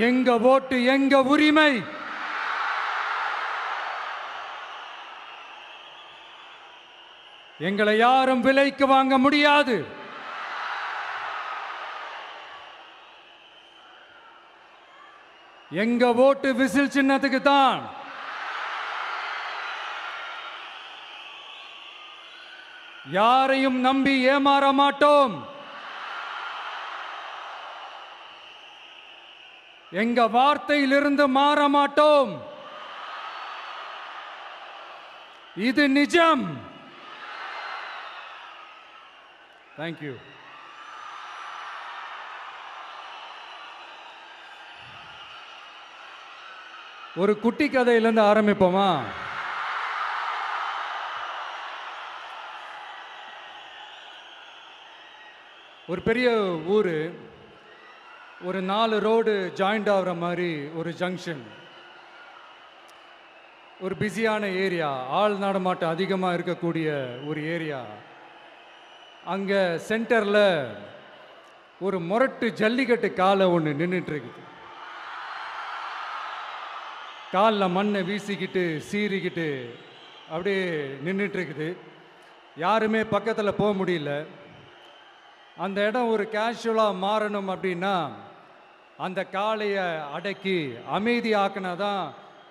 எங்க ஓட்டு எங்க உரிமை. எங்களை யாரும் விலைக்கு வாங்க முடியாது. எங்க ஓட்டு விசில் சின்னத்துக்கு தான். யாரையும் நம்பி ஏமாற மாட்டோம். எங்க வார்த்தையிலிருந்து மாற மாட்டோம். இது நிஜம். தேங்க்யூ. ஒரு குட்டி கதையிலிருந்து ஆரம்பிப்போமா? ஒரு பெரிய ஊர், ஒரு 4 ரோடு ஜாயிண்ட் ஆகிற மாதிரி ஒரு ஜங்ஷன், ஒரு பிஸியான ஏரியா, ஆள் நடமாட்டம் அதிகமாக இருக்கக்கூடிய ஒரு ஏரியா. அங்கே சென்டரில் ஒரு முரட்டு ஜல்லிக்கட்டு காலை ஒன்று நின்றுட்டுருக்குது. காலில் மண்ணை வீசிக்கிட்டு சீறிக்கிட்டு அப்படியே நின்றுட்டுருக்குது. யாருமே பக்கத்தில் போக முடியல. அந்த இடம் ஒரு கேஷுவலாக மாறணும் அப்படின்னா அந்த காளையை அடக்கி அமைதி ஆக்கினா தான்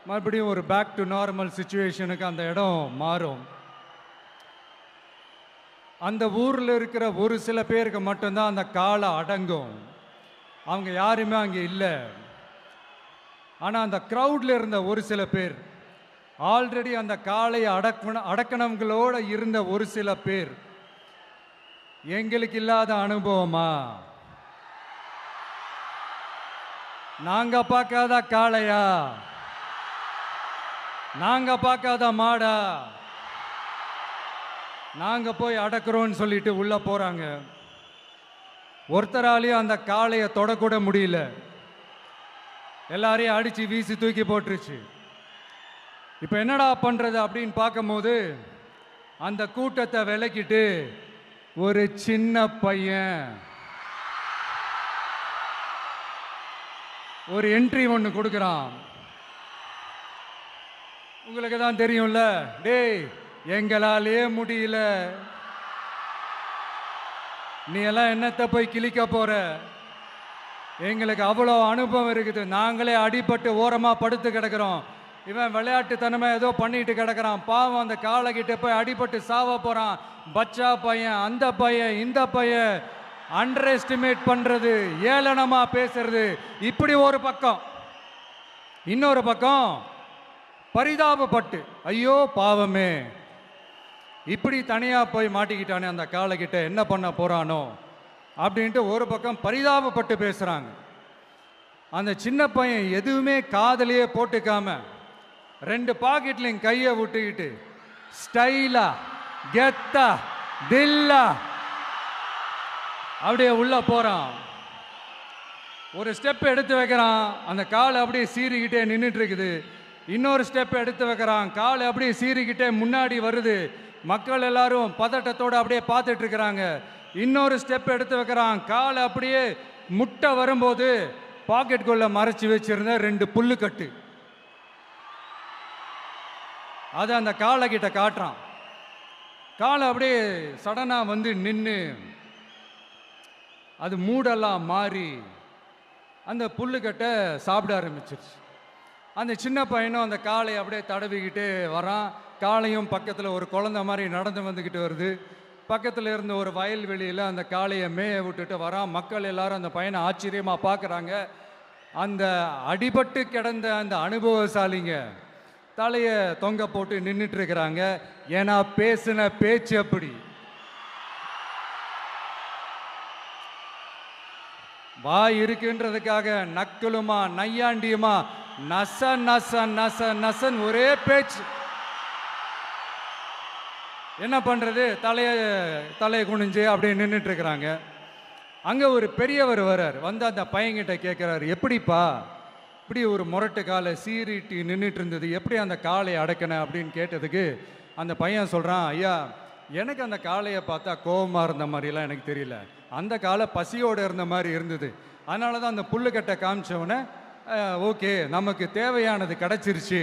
மறுபடியும் ஒரு பேக் டு நார்மல் சுச்சுவேஷனுக்கு அந்த இடம் மாறும். அந்த ஊரில் இருக்கிற ஒரு சில பேருக்கு மட்டும்தான் அந்த காளை அடங்கும். அவங்க யாருமே அங்கே இல்லை. ஆனால் அந்த க்ரௌடில் இருந்த ஒரு சில பேர், ஆல்ரெடி அந்த காளையை அடக்கணங்களோடு இருந்த ஒரு சில பேர், எங்களுக்கு இல்லாத அனுபவமா? நாங்க பார்க்காத காளையா? நாங்க பார்க்காத மாடா? நாங்க போய் அடக்குறோம்னு சொல்லிட்டு உள்ள போறாங்க. ஒருத்தராலையும் அந்த காளையை தொடக்கூட முடியல. எல்லாரையும் அடிச்சு வீசி தூக்கி போட்டுருச்சு. இப்போ என்னடா பண்றது அப்படின்னு பார்க்கும்போது அந்த கூட்டத்தை விலக்கிட்டு ஒரு சின்ன பையன் ஒரு என்ட்ரி ஒன்று கொடுக்குறான். உங்களுக்கு தான் தெரியும்ல, டேய் எங்களாலே முடியல, நீ எல்லாம் என்னத்தை போய் கிழிக்க போற? எங்களுக்கு அவ்வளோ அனுபவம் இருக்குது, நாங்களே அடிபட்டு ஓரமாக படுத்து கிடக்கிறோம், இவன் விளையாட்டுத்தனமா ஏதோ பண்ணிட்டு கிடக்கிறான், பாவம் அந்த காளைகிட்ட போய் அடிபட்டு சாவ போறான், பச்சா பையன், அந்த பையன், இந்த பையன், அண்டர் எஸ்டிமேட் பண்றது, ஏளனமா பேசுறது, இப்படி ஒரு பக்கம். இன்னொரு பக்கம் பரிதாபப்பட்டு, ஐயோ பாவமே, இப்படி தனியா போய் மாட்டிக்கிட்டானே அந்த காளைகிட்ட, என்ன பண்ண போறானோ அப்படின்ட்டு ஒரு பக்கம் பரிதாபப்பட்டு பேசுறாங்க. அந்த சின்ன பையன் எதுவுமே காதலையே போட்டுக்காம 2 பாக்கெட்லையும் கையை விட்டுக்கிட்டு ஸ்டைலா கெத்தா தில்லா அப்படியே உள்ள போறான். ஒரு ஸ்டெப் எடுத்து வைக்கிறான், அந்த காலை அப்படியே சீறிக்கிட்டே நின்றுட்டு இருக்குது. இன்னொரு ஸ்டெப் எடுத்து வைக்கிறான், காலை அப்படியே சீறிக்கிட்டே முன்னாடி வருது. மக்கள் எல்லாரும் பதட்டத்தோடு அப்படியே பார்த்துட்டு இருக்கிறாங்க. இன்னொரு ஸ்டெப் எடுத்து வைக்கிறான், காலை அப்படியே முட்டை வரும்போது பாக்கெட்டுக்குள்ள மறைச்சி வச்சிருந்த 2 புல்லுக்கட்டு அதை அந்த காளை கிட்ட காட்டுறான். காளை அப்படியே சடனா வந்து நின்று அது மூடெல்லாம் மாறி அந்த புல்லுக்கட்டை சாப்பிட ஆரம்பிச்சிருச்சு. அந்த சின்ன பையனும் அந்த காளையை அப்படியே தடவிக்கிட்டே வரான். காளையும் பக்கத்தில் ஒரு குழந்தை மாதிரி நடந்து வந்துக்கிட்டு வருது. பக்கத்தில் இருந்த ஒரு வயல்வெளியில் அந்த காளையை மேய விட்டுட்டு வரான். மக்கள் எல்லாரும் அந்த பையனை ஆச்சரியமாக பார்க்குறாங்க. அந்த அடிபட்டு கிடந்த அந்த அனுபவசாலிங்க தலையை தொங்க போட்டு நின்றுட்டு இருக்கிறாங்க. ஏன்னா பேசின பேச்சு அப்படி. வாய் இருக்குன்றதுக்காக நக்கலுமா நையாண்டியுமா நச நச நச நசன் ஒரே பேச்சு. என்ன பண்றது, தலையை குனிஞ்சு அப்படியே நின்றுட்டு இருக்கிறாங்க. அங்கே ஒரு பெரியவர் வர்றார். வந்து அந்த பையன்கிட்ட கேட்குறாரு, எப்படிப்பா இப்படி ஒரு முரட்டு காலை சீறிட்டு நின்றுட்டு இருந்தது, எப்படி அந்த காளையை அடக்கின அப்படின்னு கேட்டதுக்கு அந்த பையன் சொல்கிறான், ஐயா எனக்கு அந்த காளையை பார்த்தா கோபமாக இருந்த மாதிரிலாம் எனக்கு தெரியல, அந்த காலை பசியோடு இருந்த மாதிரி இருந்தது, அதனால தான் அந்த புல்லுக்கட்டை காமிச்சவனை ஓகே நமக்கு தேவையானது கிடச்சிருச்சு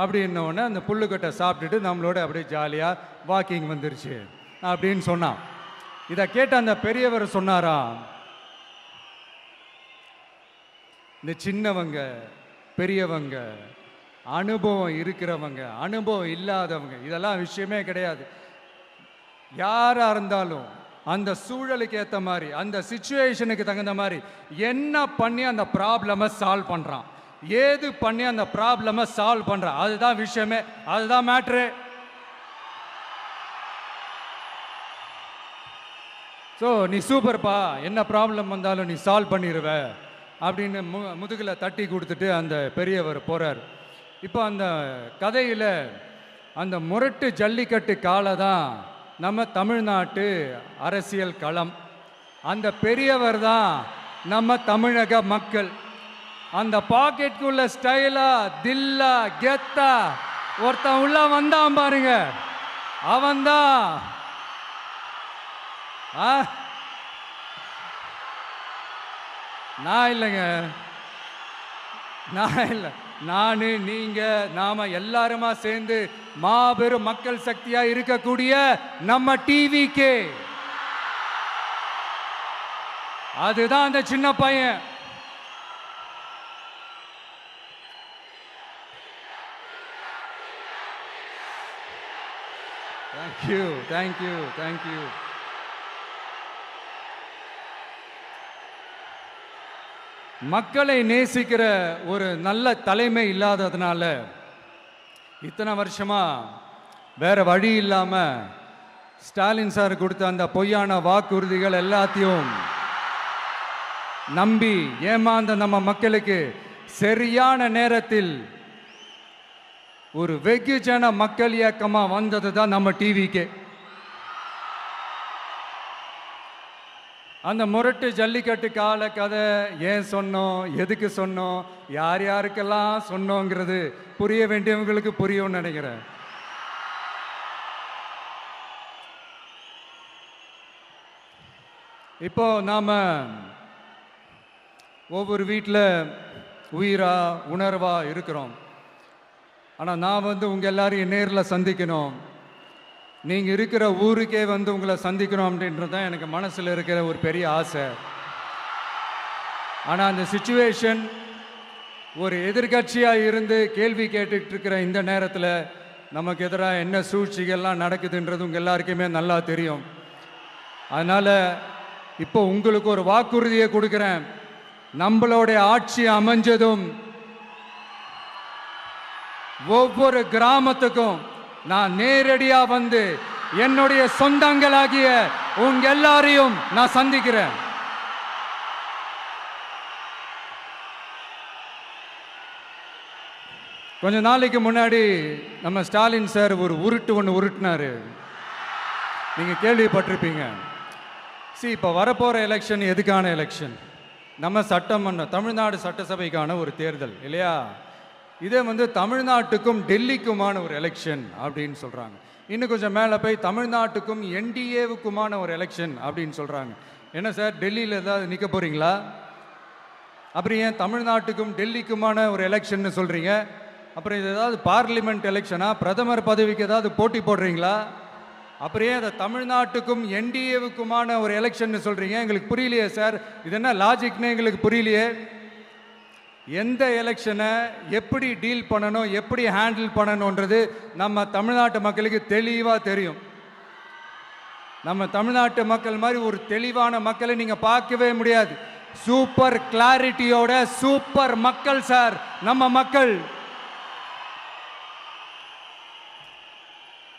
அப்படின்னோடனே அந்த புல்லுக்கட்டை சாப்பிட்டுட்டு நம்மளோட அப்படியே ஜாலியாக வாக்கிங் வந்துருச்சு அப்படின்னு சொன்னான். இதை கேட்ட அந்த பெரியவர் சொன்னாராம், இந்த சின்னவங்க பெரியவங்க அனுபவம் இருக்கிறவங்க அனுபவம் இல்லாதவங்க இதெல்லாம் விஷயமே கிடையாது. யாராக இருந்தாலும் அந்த சூழலுக்கு ஏற்ற மாதிரி அந்த சிச்சுவேஷனுக்கு தகுந்த மாதிரி என்ன பண்ணி அந்த ப்ராப்ளமை சால்வ் பண்ணுறான், ஏது பண்ணி அந்த ப்ராப்ளமை சால்வ் பண்ணுறான், அதுதான் விஷயமே, அதுதான் மேட்ரு. ஸோ நீ சூப்பர்ப்பா, என்ன ப்ராப்ளம் வந்தாலும் நீ சால்வ் பண்ணிடுவ அப்படின்னு முதுகில் தட்டி கொடுத்துட்டு அந்த பெரியவர் போகிறார். இப்போ அந்த கதையில் அந்த முரட்டு ஜல்லிக்கட்டு காலை தான் நம்ம தமிழ்நாட்டு அரசியல் களம். அந்த பெரியவர் தான் நம்ம தமிழக மக்கள். அந்த பாக்கெட்டுக்குள்ள ஸ்டைலா தில்லா கெத்தா ஒருத்தன் உள்ள வந்தான் பாருங்க, அவன்தான் நான் இல்லைங்க, நான் இல்லை, நானு நீங்க நாம எல்லாருமா சேர்ந்து மாபெரும் மக்கள் சக்தியா இருக்கக்கூடிய நம்ம டிவிக்கு, அதுதான் அந்த சின்ன பையன். Thank you thank you thank you. மக்களை நேசிக்கிற ஒரு நல்ல தலைமை இல்லாததுனால இத்தனை வருஷமா வேற வழி இல்லாம ஸ்டாலின் சார் கொடுத்த அந்த பொய்யான வாக்குறுதிகள் எல்லாத்தையும் நம்பி ஏமாந்த நம்ம மக்களுக்கு சரியான நேரத்தில் ஒரு வெகுஜன மக்கள் இயக்கமா வந்தது தான் நம்ம டிவிக்கு. அந்த முரட்டு ஜல்லிக்கட்டு கால கதை ஏன் சொன்னோம், எதுக்கு சொன்னோம், யார் யாருக்கெல்லாம் சொன்னோங்கிறது புரிய வேண்டியவங்களுக்கு புரியும்னு நினைக்கிறேன். இப்போ நாம ஒவ்வொரு வீட்டில் உயிரா உணர்வா இருக்கிறோம். ஆனால் நான் உங்கள் எல்லாரையும் நேரில் சந்திக்கணும், நீங்கள் இருக்கிற ஊருக்கே உங்களை சந்திக்கணும் அப்படின்றது தான் எனக்கு மனசில் இருக்கிற ஒரு பெரிய ஆசை. ஆனால் அந்த சிச்சுவேஷன் ஒரு எதிர்கட்சியாக இருந்து கேள்வி கேட்டுக்கிட்டு இருக்கிற இந்த நேரத்தில் நமக்கு எதிராக என்ன சூழ்ச்சிகள்லாம் நடக்குதுன்றது உங்கள் எல்லாருக்குமே நல்லா தெரியும். அதனால் இப்போ உங்களுக்கு ஒரு வாக்குறுதியை கொடுக்குறேன், நம்மளுடைய ஆட்சி அமைஞ்சதும் ஒவ்வொரு கிராமத்துக்கும் நான் நேரடியா வந்து என்னுடைய சொந்தங்களாகிய உங்க எல்லாரையும் நான் சந்திக்கிறேன். கொஞ்ச நாளைக்கு முன்னாடி நம்ம ஸ்டாலின் சார் ஒரு உருட்டு ஒன்று உருட்டினாரு, நீங்க கேள்விப்பட்டிருப்பீங்க. இப்போ வரப்போற எலெக்ஷன் எதுக்கான எலெக்ஷன்? நம்ம சட்டமன்ற தமிழ்நாடு சட்டசபைக்கான ஒரு தேர்தல் இல்லையா? இதே தமிழ்நாட்டுக்கும் டெல்லிக்குமான ஒரு எலெக்ஷன் அப்படின்னு சொல்கிறாங்க. இன்னும் கொஞ்சம் மேலே போய் தமிழ்நாட்டுக்கும் என்டிஏவுக்குமான ஒரு எலெக்ஷன் அப்படின்னு சொல்கிறாங்க. என்ன சார், டெல்லியில் ஏதாவது நிற்க போகிறீங்களா? அப்புறம் ஏன் தமிழ்நாட்டுக்கும் டெல்லிக்குமான ஒரு எலெக்ஷன் சொல்கிறீங்க? அப்புறம் இது ஏதாவது பார்லிமெண்ட் எலெக்ஷனா, பிரதமர் பதவிக்கு ஏதாவது போட்டி போடுறீங்களா? அப்புறம் ஏன் அதை தமிழ்நாட்டுக்கும் என்டிஏவுக்குமான ஒரு எலெக்ஷன் சொல்கிறீங்க? எங்களுக்கு புரியலையே சார், இது என்ன லாஜிக்னு எங்களுக்கு புரியலையே. எந்த எலெக்ஷனை எப்படி டீல் பண்ணணும், எப்படி ஹேண்டில் பண்ணணுன்றது நம்ம தமிழ்நாட்டு மக்களுக்கு தெளிவாக தெரியும். நம்ம தமிழ்நாட்டு மக்கள் மாதிரி ஒரு தெளிவான மக்களை நீங்கள் பார்க்கவே முடியாது. சூப்பர் கிளாரிட்டியோட சூப்பர் மக்கள் சார் நம்ம மக்கள்.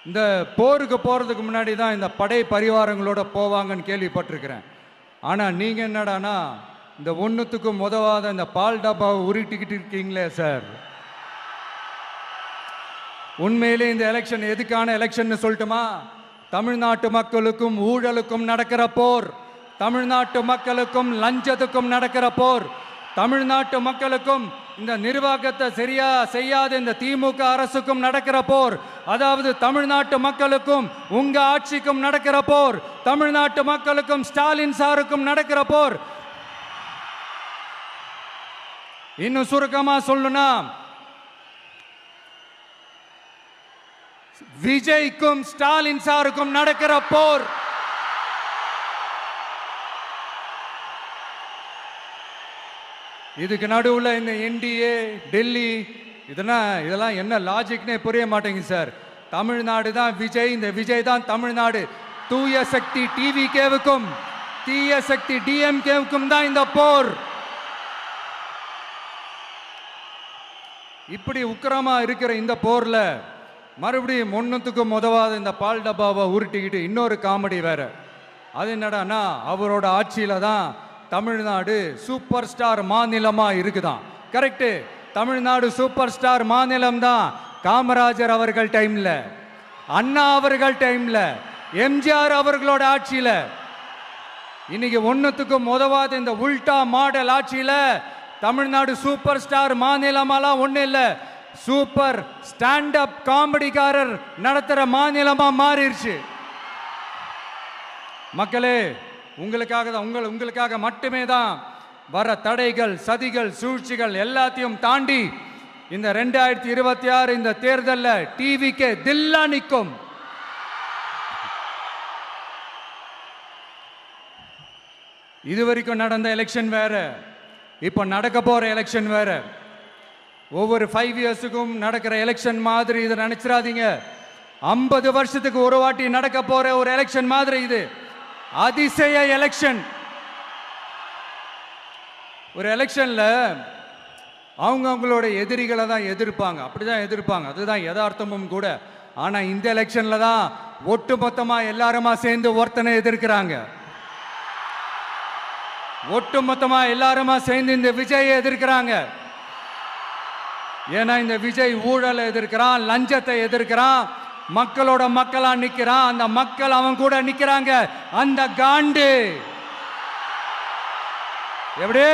இந்த போருக்கு போகிறதுக்கு முன்னாடி தான் இந்த படை பரிவாரங்களோட போவாங்கன்னு கேள்விப்பட்டிருக்கிறேன். ஆனால் நீங்கள் என்னடானா இந்த ஒன்றுத்துக்கும் உதவாத இந்த பால் டப்பாவை உருட்டிக்கிட்டு இருக்கீங்களே சார். உண்மையிலே இந்த எலெக்ஷன் எதுக்கான எலெக்ஷன் சொல்லட்டுமா? தமிழ்நாட்டு மக்களுக்கும் ஊழலுக்கும் நடக்கிற போர், தமிழ்நாட்டு மக்களுக்கும் லஞ்சத்துக்கும் நடக்கிற போர், தமிழ்நாட்டு மக்களுக்கும் இந்த நிர்வாகத்தை சரியா செய்யாத இந்த திமுக அரசுக்கும் நடக்கிற போர், அதாவது தமிழ்நாட்டு மக்களுக்கும் உங்க ஆட்சிக்கும் நடக்கிற போர், தமிழ்நாட்டு மக்களுக்கும் ஸ்டாலின் சாருக்கும் நடக்கிற போர். இன்னும் சுருக்கமா சொல்லணும்னா, விஜய்க்கும் ஸ்டாலின் சாருக்கும் நடக்கிற போர் இதுக்கு நடுவுல இந்த என்டிஏ டெல்லி இதெல்லாம் என்ன லாஜிக்னே புரிய மாட்டேங்குது சார். தமிழ்நாடு தான் விஜய், இந்த விஜய் தான் தமிழ்நாடு. தூய சக்தி டிவிகேவுக்கும் தீய சக்தி டிஎம்கேவுக்கும் தான் இந்த போர். இப்படி உக்கிரமா இருக்கிற இந்த போர்ல மறுபடியும் ஒன்னுத்துக்கும் உதவாத இந்த பால் டப்பாவை உருட்டிக்கிட்டு இன்னொரு காமெடி வேற. அது என்னடான்னா, அவரோட ஆட்சியில தான் தமிழ்நாடு சூப்பர் ஸ்டார் மாநிலமா இருக்குதான். கரெக்டு, தமிழ்நாடு சூப்பர் ஸ்டார் மாநிலம் தான். காமராஜர் அவர்கள் டைம்ல, அண்ணா அவர்கள் டைம்ல, எம்ஜிஆர் அவர்களோட ஆட்சியில. இன்னைக்கு ஒன்னுத்துக்கும் உதவாத இந்த உல்டா மாடல் ஆட்சியில தமிழ்நாடு சூப்பர் ஸ்டார் மாநிலமாலாம் ஒண்ணு இல்ல, சூப்பர் ஸ்டாண்ட் அப் காமெடிக்காரர் நடத்துற மாநிலமா மாறிடுச்சு. மக்களே, உங்களுக்காக மட்டுமே தான் வர தடைகள், சதிகள், சூழ்ச்சிகள் எல்லாத்தையும் தாண்டி இந்த 2026 இந்த தேர்தலில் டிவிக்கு தில்லா நிற்கும். இதுவரைக்கும் நடந்த எலெக்ஷன் வேற, இப்போ நடக்க போற எலெக்ஷன் வேற. ஒவ்வொரு 5 இயர்ஸுக்கும் நடக்கிற எலெக்ஷன் மாதிரி இதை நினைச்சிடாதீங்க. 50 வருஷத்துக்கு ஒரு வாட்டி நடக்க போற ஒரு எலெக்ஷன் மாதிரி இது. அதிசய எலெக்ஷன். ஒரு எலெக்ஷன்ல அவங்களோட எதிரிகளை தான் எதிர்ப்பாங்க, அப்படிதான் எதிர்ப்பாங்க, அதுதான் யதார்த்தமும் கூட. ஆனா இந்த எலெக்ஷன்ல தான் ஒட்டுமொத்தமா எல்லாருமா சேர்ந்து ஒருத்தனை எதிர்க்கிறாங்க. ஒட்டுமொத்தமா எல்லாருமா சேர்ந்து இந்த விஜயை எதிர்க்கிறாங்க. ஏன்னா இந்த விஜய் ஊழலை எதிர்க்கிறான், லஞ்சத்தை எதிர்க்கிறான், மக்களோட மக்களா நிக்கிறான். அந்த மக்கள் அவன் கூட நிக்கிறாங்க. அந்த காண்டு எப்படி,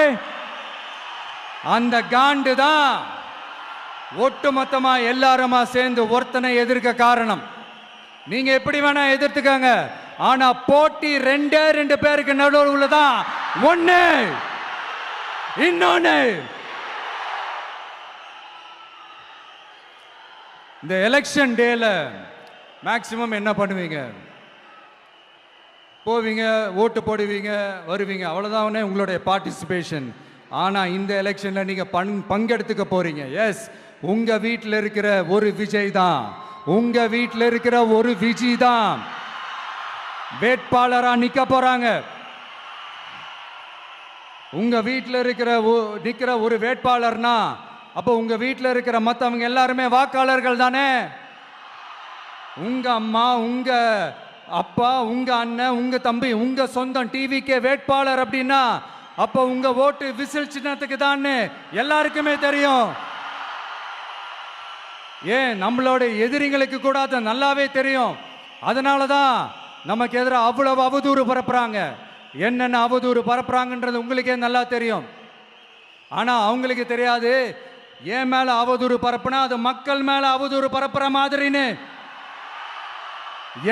அந்த காண்டு தான் ஒட்டுமொத்தமா எல்லாருமா சேர்ந்து ஒருத்தனை எதிர்க்க காரணம். நீங்க எப்படி வேணா எதிர்த்துக்காங்க, ஆனா போட்டி 2 பேருக்கு நடுவுல தான். ஒண்ணு இன்னொன்னு. இந்த எலெக்ஷன் டேல மேக்சிமம் என்ன பண்ணுவீங்க? போவீங்க, ஓட்டு போடுவீங்க, வருவீங்க, அவ்வளவுதான் உங்களுடைய பார்ட்டிசிபேஷன். ஆனா இந்த எலெக்ஷன்ல நீங்க பங்கெடுத்துக்க போறீங்க. எஸ், உங்க வீட்டில் இருக்கிற ஒரு விஜய் தான், உங்க வீட்டில் இருக்கிற ஒரு விஜய் தான் வேட்பாளரா நிக்க போறாங்க. உங்க வீட்டில் நிக்கிற ஒரு வேட்பாளர்னா அப்போ உங்க வீட்டில் இருக்கிற மற்றவங்க எல்லாருமே வாக்காளர்கள் தானே. உங்க அம்மா, உங்க அப்பா, உங்க அண்ணன், உங்க தம்பி, உங்க சொந்தம் டிவிக்கே வேட்பாளர் அப்படின்னா அப்போ உங்க ஓட்டு விசில் சின்னத்துக்கு தான் எல்லாருக்குமே தெரியும். ஏன், நம்மளோட எதிரிகளுக்கு கூட அது நல்லாவே தெரியும். அதனாலதான் நமக்கு எதிராக அவ்வளவு அவதூறு பரப்புறாங்க. என்னென்ன அவதூறு பரப்புறாங்கன்றது உங்களுக்கே நல்லா தெரியும். ஆனா அவங்களுக்கு தெரியாது, ஏன் மேல அவதூறு பரப்புனா அது மக்கள் மேல அவதூறு பரப்புற மாதிரின்னு.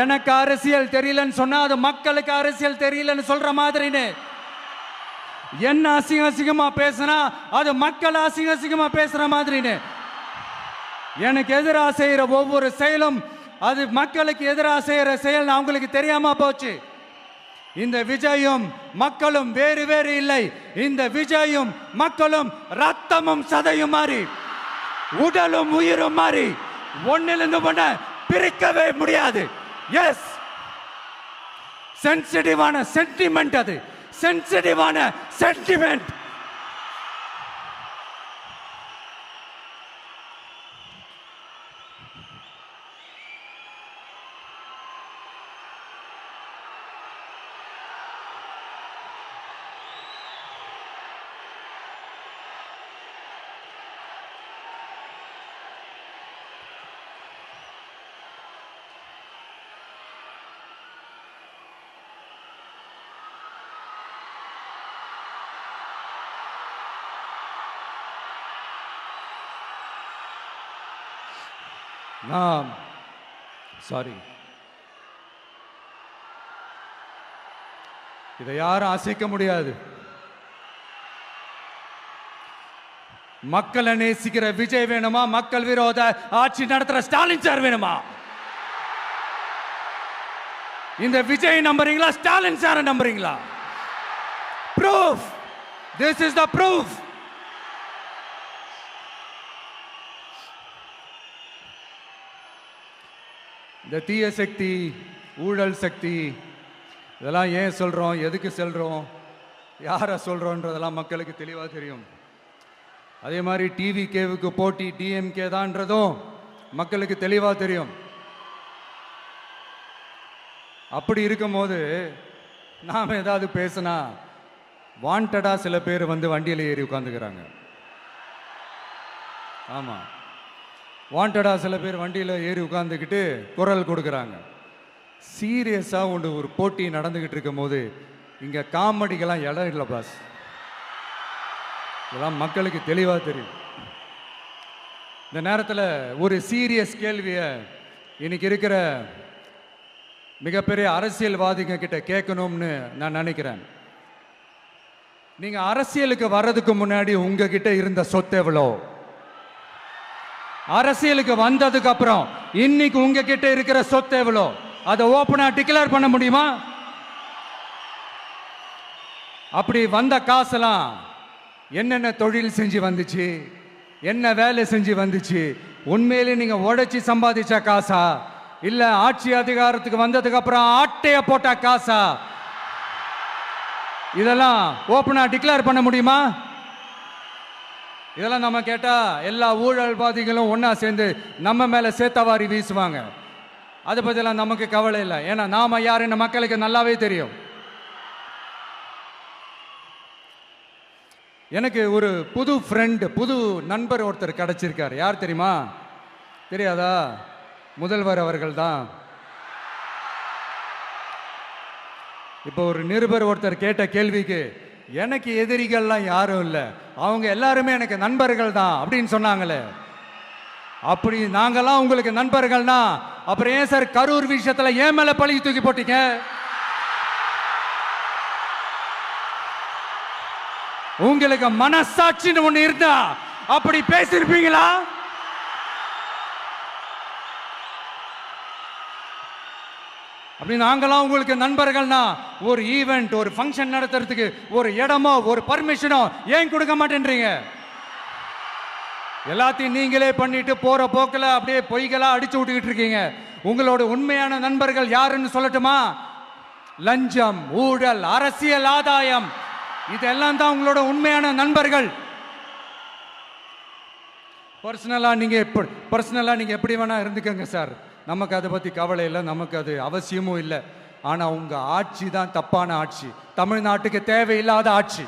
எனக்கு அரசியல் தெரியலன்னு சொன்னா அது மக்களுக்கு அரசியல் தெரியலன்னு சொல்ற மாதிரின்னு. என்ன அசிங்கமா பேசினா அது மக்கள் அசிங்கமா பேசுற மாதிரின்னு. எனக்கு எதிராக செய்யற ஒவ்வொரு செயலும் அது மக்களுக்கு எதிராக செய்யற செயல் அவங்களுக்கு தெரியாம போச்சு. இந்த விஜயும் மக்களும் வேறு வேறு இல்லை. இந்த விஜயும் மக்களும் ரத்தமும் சதையும் மாறி, உடலும் உயிரும் மாறி, ஒன்னிலிருந்து ஒண்ண பிரிக்கவே முடியாது. எஸ், சென்சிட்டிவான சென்டிமெண்ட், அது சென்சிட்டிவான சென்டிமெண்ட். சாரி, இதை யாரும் அசைக்க முடியாது. மக்களை நேசிக்கிற விஜய் வேணுமா, மக்கள் விரோத ஆட்சி நடத்துற ஸ்டாலின் சார் வேணுமா? இந்த விஜய் நம்புறீங்களா, ஸ்டாலின் சார் நம்புறீங்களா? Proof, this is the proof. இந்த தீய சக்தி, ஊழல் சக்தி, இதெல்லாம் ஏன் சொல்றோம், எதுக்கு சொல்றோம், யாரை சொல்றோன்றதெல்லாம் மக்களுக்கு தெளிவாக தெரியும். அதே மாதிரி டிவிகேவுக்கு போட்டி டிஎம்கே தான்றதும் மக்களுக்கு தெளிவாக தெரியும். அப்படி இருக்கும்போது நாம் ஏதாவது பேசினா வாண்டடா சில பேர் வந்து வண்டியில் ஏறி உட்காந்துக்கிறாங்க. ஆமாம், வாண்டடா சில பேர் வண்டியில் ஏறி உட்காந்துக்கிட்டு குரல் கொடுக்குறாங்க. சீரியஸாக ஒரு போட்டி நடந்துக்கிட்டு இருக்கும் போது இங்கே காமெடிக்கெல்லாம் இடம் இல்லை பாஸ். இதெல்லாம் மக்களுக்கு தெளிவாக தெரியும். இந்த நேரத்தில் ஒரு சீரியஸ் கேள்வியை இன்னைக்கு இருக்கிற மிகப்பெரிய அரசியல்வாதிங்க கிட்ட கேட்கணும்னு நான் நினைக்கிறேன். நீங்க அரசியலுக்கு வர்றதுக்கு முன்னாடி உங்ககிட்ட இருந்த சொத்து எவ்வளோ? அரசியலுக்கு வந்ததுக்கு அப்புறம் இன்னைக்கு உங்ககிட்ட இருக்கிற சொத்து எவ்வளோ? அதை ஓப்பனா டிக்ளேர் பண்ண முடியுமா? அப்படி வந்த காசெல்லாம் என்னென்ன தொழில் செஞ்சு வந்துச்சு, என்ன வேலை செஞ்சு வந்துச்சு, உண்மையிலே நீங்க உழைச்சி சம்பாதிச்ச காசா, இல்ல ஆட்சி அதிகாரத்துக்கு வந்ததுக்கு அப்புறம் ஆட்டைய போட்ட காசா? இதெல்லாம் ஓப்பனா டிக்ளேர் பண்ண முடியுமா? இதெல்லாம் நம்ம கேட்டா எல்லா ஊழல்வாதிகளும் ஒன்னா சேர்ந்து நம்ம மேல சேத்தவாரி வீசுவாங்க. அதை பத்திலாம் நமக்கு கவலை இல்லை. ஏன்னா நாம யாருன்னு மக்களுக்கு நல்லாவே தெரியும். எனக்கு ஒரு புது ஃப்ரெண்டு, புது நண்பர் ஒருத்தர் கிடைச்சிருக்கார். யார் தெரியுமா? தெரியாதா? முதல்வர் அவர்கள் தான். இப்போ ஒரு நிருபர் ஒருத்தர் கேட்ட கேள்விக்கு எனக்கு எதிரிகள்லாம் யாரும் இல்லை, அவங்க எல்லாருமே எனக்கு நண்பர்கள் தான் அப்படின்னு சொன்னாங்களே. அப்படி நாங்கெல்லாம் உங்களுக்கு நண்பர்கள்னா அப்புறம் ஏன் சார் கரூர் விஷயத்துல ஏன் மேல பழி தூக்கி போட்டீங்க? உங்களுக்கு மனசாட்சின்னு ஒண்ணு இருந்தா அப்படி பேசிருப்பீங்களா? அப்படி நாங்களாம் உங்களுக்கு நண்பர்கள்னா ஒரு ஈவெண்ட், ஒரு ஃபங்க்ஷன் நடத்துறதுக்கு ஒரு இடமோ ஒரு பர்மிஷனோ ஏன் கொடுக்க மாட்டேன்றீங்க? எல்லாத்தையும் நீங்களே பண்ணிட்டு போற போக்கில் அப்படியே பொய்களா அடிச்சு விட்டுக்கிட்டு இருக்கீங்க. உங்களோட உண்மையான நண்பர்கள் யாருன்னு சொல்லட்டுமா? லஞ்சம், ஊழல், அரசியல் ஆதாயம், இதெல்லாம் தான் உங்களோட உண்மையான நண்பர்கள். பர்சனலா நீங்க எப்படி வேணா இருந்துக்கங்க சார், நமக்கு அதை பத்தி கவலை இல்லை, நமக்கு அது அவசியமும் இல்லை. ஆனா உங்க ஆட்சி தான் தப்பான ஆட்சி, தமிழ்நாட்டுக்கு தேவையில்லாத ஆட்சி.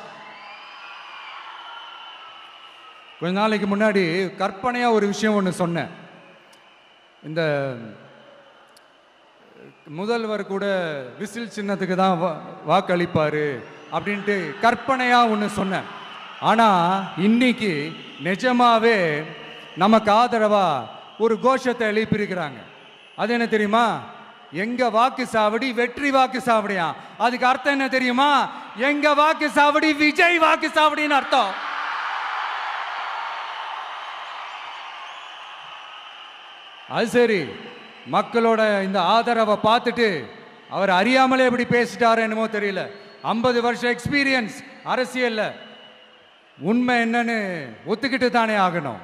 கொஞ்ச நாளைக்கு முன்னாடி கற்பனையா ஒரு விஷயம் ஒன்று சொன்னேன். இந்த முதல்வர் கூட விசில் சின்னத்துக்கு தான் வாக்களிப்பாரு அப்படின்ட்டு கற்பனையா ஒன்று சொன்னேன். ஆனா இன்னைக்கு நிஜமாவே நமக்கு ஆதரவா ஒரு கோஷத்தை எழுப்பியிருக்கிறாங்க. அது என்ன தெரியுமா? எங்க வாக்கு சாவடி வெற்றி வாக்கு சாவடியா. அதுக்கு அர்த்தம் என்ன தெரியுமா? எங்க வாக்கு சாவடி விஜய் வாக்கு சாவடின்னு அர்த்தம். அது சரி, மக்களோட இந்த ஆதரவை பார்த்துட்டு அவர் அறியாமலே எப்படி பேசிட்டாரு என்னமோ தெரியல. 50 வருஷம் எக்ஸ்பீரியன்ஸ் அரசியல்ல, உண்மை என்னன்னு ஒத்துக்கிட்டு தானே ஆகணும்.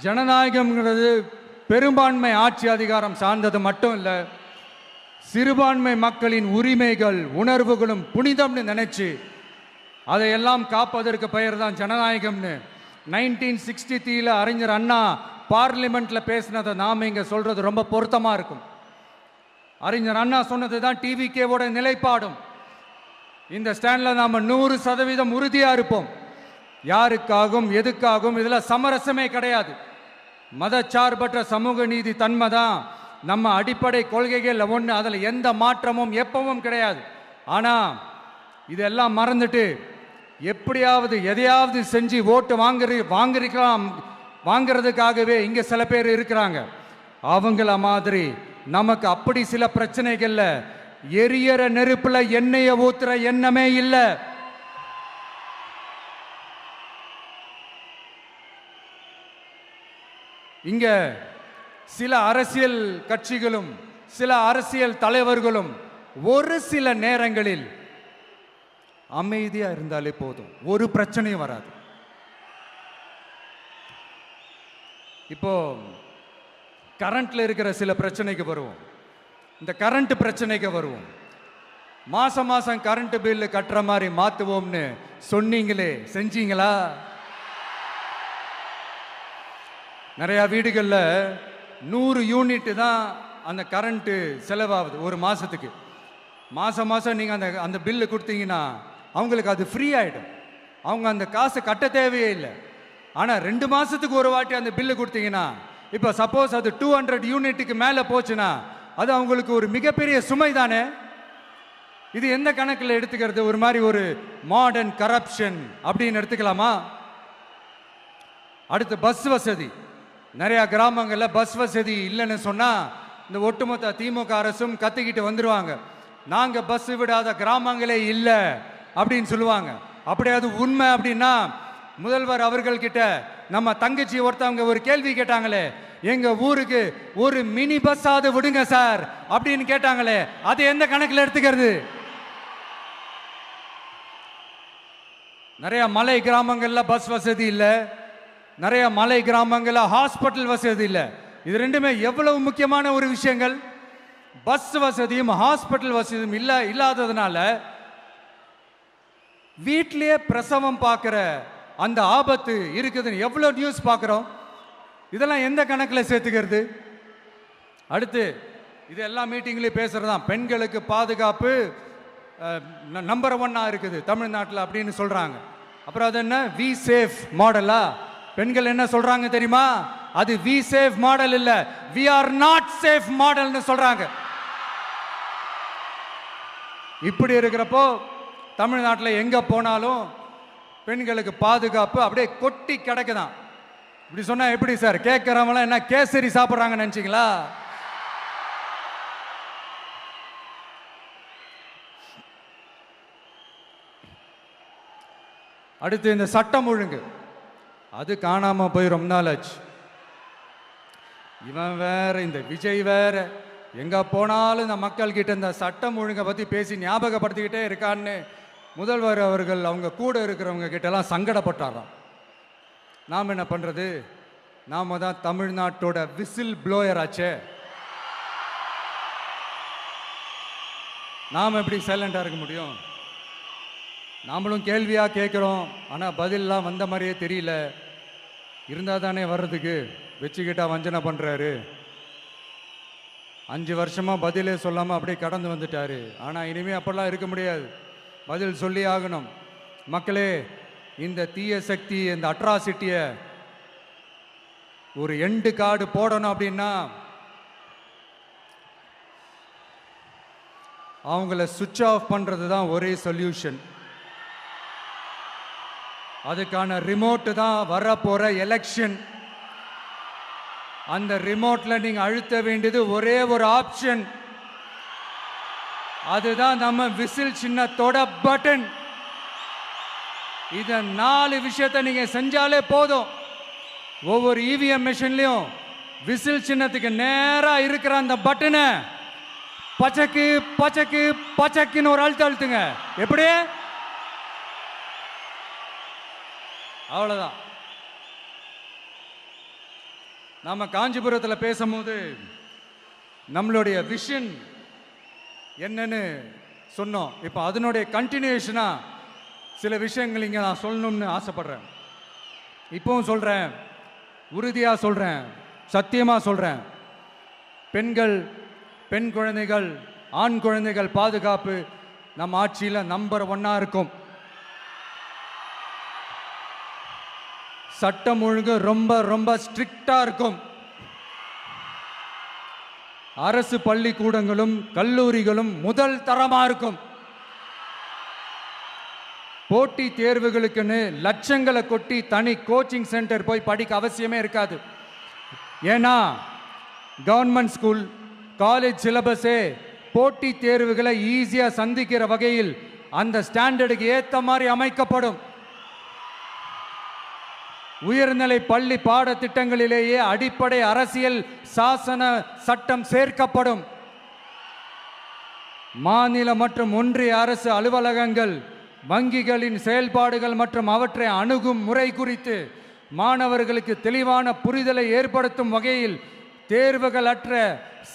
ஜனநாயகம்ங்கிறது பெரும்பான்மை ஆட்சி அதிகாரம் சார்ந்தது மட்டும் இல்லை, சிறுபான்மை மக்களின் உரிமைகள் உணர்வுகளும் புனிதம்னு நினைச்சு அதையெல்லாம் காப்பதற்கு பெயர் தான் ஜனநாயகம்னு 1963 அறிஞர் அண்ணா பார்லிமெண்ட்ல பேசினதை நாம இங்க சொல்றது ரொம்ப பொருத்தமா இருக்கும். அறிஞர் அண்ணா சொன்னது தான் டிவிகேவோட நிலைப்பாடும். இந்த ஸ்டாண்ட்ல நாம 100% உறுதியா இருப்போம். யாருக்காகவும் எதுக்காகவும் இதுல சமரசமே கிடையாது. மதச்சார்பற்ற சமூக நீதி தன்மை தான் நம்ம அடிப்படை கொள்கைகள் ஒன்று, அதில் எந்த மாற்றமும் எப்பவும் கிடையாது. ஆனால் இதெல்லாம் மறந்துட்டு எப்படியாவது எதையாவது செஞ்சு ஓட்டு வாங்குறதுக்காகவே இங்கே சில பேர் இருக்கிறாங்க. அவங்கள மாதிரி நமக்கு அப்படி சில பிரச்சனைகள்ல எரியற நெருப்புல எண்ணெய ஊத்துற எண்ணமே இல்ல. இங்க சில அரசியல் கட்சிகளும் சில அரசியல் தலைவர்களும் ஒரு சில நேரங்களில் அமைதியா இருந்தாலே போதும், ஒரு பிரச்சனையும் வராது. இப்போ கரண்ட்ல இருக்கிற சில பிரச்சனைக்கு வருவோம். இந்த கரண்ட் பிரச்சனைக்கு வருவோம். மாசம் மாசம் கரண்ட் பில் கட்டுற மாதிரி மாத்துவோம்னு சொன்னீங்களே, செஞ்சீங்களா? நிறைய வீடுகளில் 100 யூனிட் தான் அந்த கரண்ட்டு செலவாகுது ஒரு மாசத்துக்கு. மாசம் மாசம் நீங்க அந்த பில்லு கொடுத்தீங்கன்னா அவங்களுக்கு அது ஃப்ரீ ஆயிடும். அவங்க அந்த காசு கட்ட தேவையே இல்லை. ஆனால் 2 மாசத்துக்கு ஒரு வாட்டி அந்த பில்லு கொடுத்தீங்கன்னா, இப்போ சப்போஸ் அது 200 யூனிட்டுக்கு மேலே போச்சுன்னா அது அவங்களுக்கு ஒரு மிகப்பெரிய சுமை தானே. இது எந்த கணக்கில் எடுத்துக்கிறது? ஒரு மாதிரி ஒரு மாடர்ன் கரப்ஷன் அப்படின்னு எடுத்துக்கலாமா? அடுத்து பஸ் வசதி. நிறைய கிராமங்களில் பஸ் வசதி இல்லைன்னு சொன்னா இந்த ஒட்டுமொத்த திமுக அரசும் கத்திக்கிட்டு வந்துருவாங்க. நாங்க பஸ் விடாத கிராமங்களே இல்லை அப்படின்னு சொல்லுவாங்க. அப்படியாவது உண்மை அப்படின்னா முதல்வர் அவர்கள் கிட்ட நம்ம தங்கச்சி ஒருத்தவங்க ஒரு கேள்வி கேட்டாங்களே, எங்க ஊருக்கு ஒரு மினி பஸ்ஸாவது விடுங்க சார் அப்படின்னு கேட்டாங்களே, அது எந்த கணக்கில் எடுத்துக்கிறது? நிறைய மலை கிராமங்கள்ல பஸ் வசதி இல்லை, நிறைய மலை கிராமங்கள்ல ஹாஸ்பிட்டல் வசதி இல்லை. இது ரெண்டுமே எவ்வளவு முக்கியமான ஒரு விஷயங்கள். பஸ் வசதியும் ஹாஸ்பிட்டல் வசதியும் இல்லாததுனால வீட்டிலேயே பிரசவம் பார்க்கிற அந்த ஆபத்து இருக்குதுன்னு எவ்வளவு நியூஸ் பார்க்கிறோம். இதெல்லாம் எந்த கணக்கில் சேர்த்துக்கிறது? அடுத்து இது எல்லா மீட்டிங்லையும் பேசுறதுதான், பெண்களுக்கு பாதுகாப்பு நம்பர் 1 இருக்குது தமிழ்நாட்டில் அப்படின்னு சொல்றாங்க. அப்புறம் அது என்ன, வி சேஃப் மாடலா? பெண்கள் என்ன சொல்றாங்க தெரியுமா? அது வி சேஃப் மாடல் இல்ல, வி ஆர் நாட் சேஃப் மாடல்னு சொல்றாங்க. இப்படி இருக்கிறப்போ தமிழ்நாட்டில் எங்க போனாலும் பெண்களுக்கு பாதுகாப்பு அப்படியே கொட்டி கிடக்குதான். இப்படி சொன்னா எப்படி சார்? கேட்கிறவங்க என்ன கேசரி சாப்பிட்றாங்க நினைச்சீங்களா? அடுத்து இந்த சட்டம் ஒழுங்கு, அது காணாம போய் ரொம்ப நாள் ஆச்சு. இவன் வேற, இந்த விஜய் வேற, எங்க போனாலும் இந்த மக்கள் கிட்ட இந்த சட்டம் ஒழுங்கை பத்தி பேசி ஞாபகப்படுத்திக்கிட்டே இருக்கான்னு முதல்வர் அவர்கள் அவங்க கூட இருக்கிறவங்க கிட்ட எல்லாம் சங்கடப்பட்டாராம். நாம் என்ன பண்றது? நாம தான் தமிழ்நாட்டோட விசில் ப்ளோயர் ஆச்சே. நாம் எப்படி சைலண்டா இருக்க முடியும்? நாமளும் கேள்வியா கேட்கிறோம், ஆனா பதிலெல்லாம் வந்த மாதிரியே தெரியல. இருந்தா தானே வர்றதுக்கு, வச்சுக்கிட்டா வஞ்சனை பண்றாரு. 5 வருஷமா பதிலே சொல்லாம அப்படியே கடந்து வந்துட்டாரு. ஆனா இனிமே அப்படிலாம் இருக்க முடியாது, பதில் சொல்லி ஆகணும். மக்களே, இந்த தீய சக்தி, இந்த அட்ராசிட்டிய ஒரு எண்டு கார்டு போடணும் அப்படின்னா அவங்கள சுவிட்ச் ஆஃப் பண்றது தான் ஒரே சொல்யூஷன். அதுக்கான ரிமோட் தான் வரப்போற எலெக்ஷன். அந்த ரிமோட்ல நீங்க அழுத்த வேண்டியது ஒரே ஒரு ஆப்ஷன், அதுதான் நம்ம விசில் சின்னத்தோட பட்டன். இத 4 விஷயத்தை நீங்க செஞ்சாலே போதும். ஒவ்வொரு இவிஎம் மிஷின்லயும் விசில் சின்னத்துக்கு நேரா இருக்கிற அந்த பட்டனை பச்சக்கு பச்சக்கு பச்சக்குன்னு ஒரு அழுத்துங்க. எப்படி? அவ்வளவுதான். நாம காஞ்சிபுரத்தில் பேசும்போது நம்மளுடைய விஷன் என்னன்னு சொன்னோம். இப்போ அதனுடைய கண்டினியூஷனா சில விஷயங்கள் இங்க நான் சொல்லணும்னு ஆசைப்படுறேன். இப்பவும் சொல்றேன், உறுதியா சொல்றேன், சத்தியமா சொல்றேன். பெண்கள், பெண் குழந்தைகள், ஆண் குழந்தைகள் பாதுகாப்பு நம்ம ஆட்சியில நம்பர் 1 இருக்கும். சட்டம் ஒழுங்கு ரொம்ப ரொம்ப ஸ்ட்ரிக்டா இருக்கும். அரசு பள்ளிக்கூடங்களும் கல்லூரிகளும் முதல் தரமா இருக்கும். போட்டி தேர்வுகளுக்குன்னு லட்சங்களை கொட்டி தனி கோச்சிங் சென்டர் போய் படிக்க அவசியமே இருக்காது. ஏன்னா கவர்மெண்ட் ஸ்கூல், காலேஜ் சிலபஸே போட்டி தேர்வுகளை ஈஸியா சந்திக்கிற வகையில் அந்த ஸ்டாண்டர்டுக்கு ஏத்த மாதிரி அமைக்கப்படும். உயர்நிலை பள்ளி பாடத்திட்டங்களிலேயே அடிப்படை அரசியல் சாசன சட்டம் சேர்க்கப்படும். மாநில மற்றும் ஒன்றிய அரசு அலுவலகங்கள், வங்கிகளின் செயல்பாடுகள் மற்றும் அவற்றை அணுகும் முறை குறித்து மாணவர்களுக்கு தெளிவான புரிதலை ஏற்படுத்தும் வகையில் தேர்வுகள் அற்ற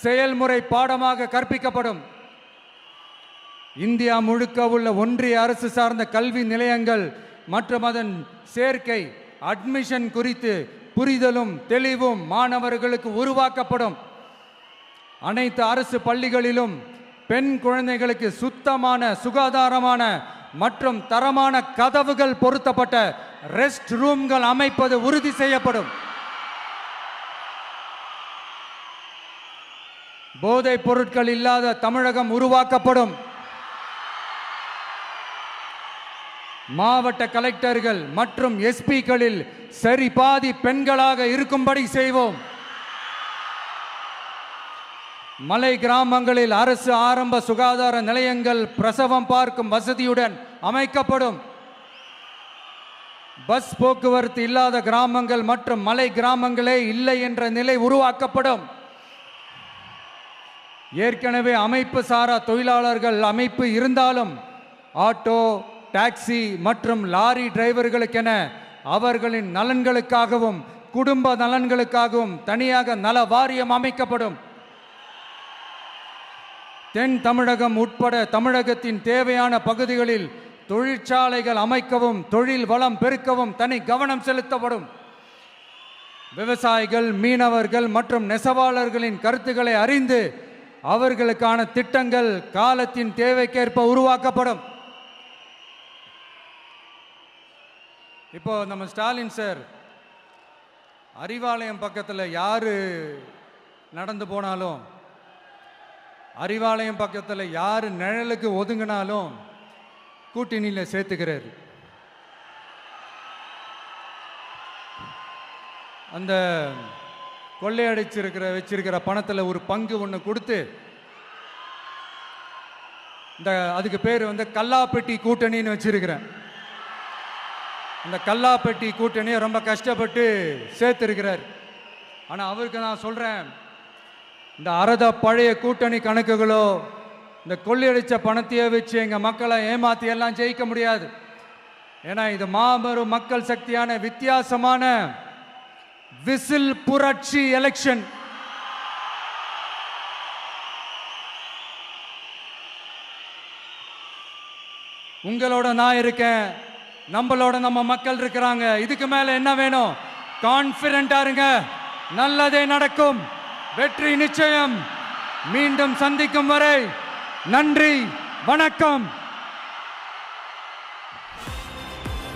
செயல்முறை பாடமாக கற்பிக்கப்படும். இந்தியா முழுக்க உள்ள ஒன்றிய அரசு சார்ந்த கல்வி நிலையங்கள் மற்றும் அதன் சேர்க்கை அட்மிஷன் குறித்து புரிதலும் தெளிவும் மாணவர்களுக்கு உருவாக்கப்படும். அனைத்து அரசு பள்ளிகளிலும் பெண் குழந்தைகளுக்கு சுத்தமான, சுகாதாரமான மற்றும் தரமான கதவுகள் பொருத்தப்பட்ட ரெஸ்ட் ரூம்கள் அமைப்பது உறுதி செய்யப்படும். போதைப் பொருட்கள் இல்லாத தமிழகம் உருவாக்கப்படும். மாவட்ட கலெக்டர்கள் மற்றும் எஸ்பிக்களில் சரி பாதி பெண்களாக இருக்கும்படி செய்வோம். மலை கிராமங்களில் அரசு ஆரம்ப சுகாதார நிலையங்கள் பிரசவம் பார்க்கும் வசதியுடன் அமைக்கப்படும். பஸ் போக்குவரத்து இல்லாத கிராமங்கள் மற்றும் மலை கிராமங்களே இல்லை என்ற நிலை உருவாக்கப்படும். ஏற்கனவே அமைப்பு சாரா தொழிலாளர்கள் அமைப்பு இருந்தாலும் ஆட்டோ, டாக்ஸி மற்றும் லாரி டிரைவர்களுக்கென அவர்களின் நலன்களுக்காகவும் குடும்ப நலன்களுக்காகவும் தனியாக நல வாரியம் அமைக்கப்படும். தென் தமிழகம் உட்பட தமிழகத்தின் தேவையான பகுதிகளில் தொழிற்சாலைகள் அமைக்கவும் தொழில் வளம் பெருக்கவும் தனி கவனம் செலுத்தப்படும். விவசாயிகள், மீனவர்கள் மற்றும் நெசவாளர்களின் கருத்துக்களை அறிந்து அவர்களுக்கான திட்டங்கள் காலத்தின் தேவைக்கேற்ப உருவாக்கப்படும். இப்போ நம்ம ஸ்டாலின் சார் அறிவாலயம் பக்கத்தில் யாரு நடந்து போனாலும், அறிவாலயம் பக்கத்தில் யாரு நிழலுக்கு ஒதுங்கினாலும் கூட்டணியில் சேர்த்துக்கிறார். அந்த வச்சிருக்கிற பணத்தில் ஒரு பங்கு ஒன்று கொடுத்து அதுக்கு பேர் கல்லாப்பெட்டி கூட்டணின்னு வச்சிருக்கிறேன். அந்த கல்லாப்பெட்டி கூட்டணியை ரொம்ப கஷ்டப்பட்டு சேர்த்திருக்கிறார். ஆனால் அவருக்கு நான் சொல்கிறேன், இந்த அறத பழைய கூட்டணி கணக்குகளோ இந்த கொள்ளையடிச்ச பணத்தையே வச்சு எங்கள் மக்களை ஏமாற்றி எல்லாம் ஜெயிக்க முடியாது. ஏன்னா இது மாபெரும் மக்கள் சக்தியான வித்தியாசமான விசில் புரட்சி எலெக்ஷன். உங்களோட நான் இருக்கேன், நம்மளோட நம்ம மக்கள் இருக்கிறாங்க. இதுக்கு மேல என்ன வேணும்? கான்பிடென்டா இருங்க, நல்லதே நடக்கும், வெற்றி நிச்சயம். மீண்டும் சந்திக்கும் வரை நன்றி, வணக்கம்.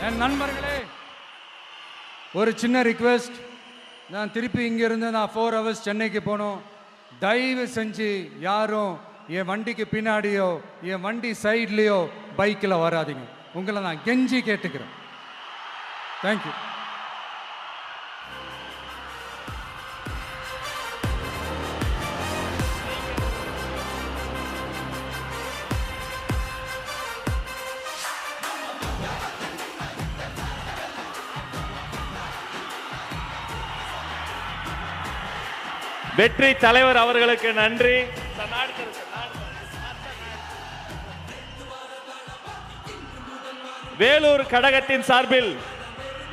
என் நண்பர்களே, ஒரு சின்ன ரிக்வெஸ்ட். நான் திருப்பி இங்கிருந்து 4 hours சென்னைக்கு போகணும். தயவு செஞ்சு யாரும் என் வண்டிக்கு பின்னாடியோ என் வண்டி சைட்லேயோ பைக்கில் வராதிங்க. உங்களை நான் கெஞ்சி கேட்டுக்கிறேன். தேங்க்யூ. வெற்றி தலைவர் அவர்களுக்கு நன்றி. வேலூர் கழகத்தின் சார்பில்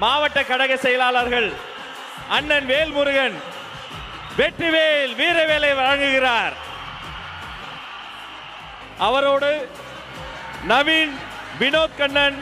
மாவட்ட கழக செயலாளர்கள் அண்ணன் வேல்முருகன் வெற்றிவேல் வீரவேலை வழங்குகிறார். அவரோடு நவீன், வினோத் கண்ணன்,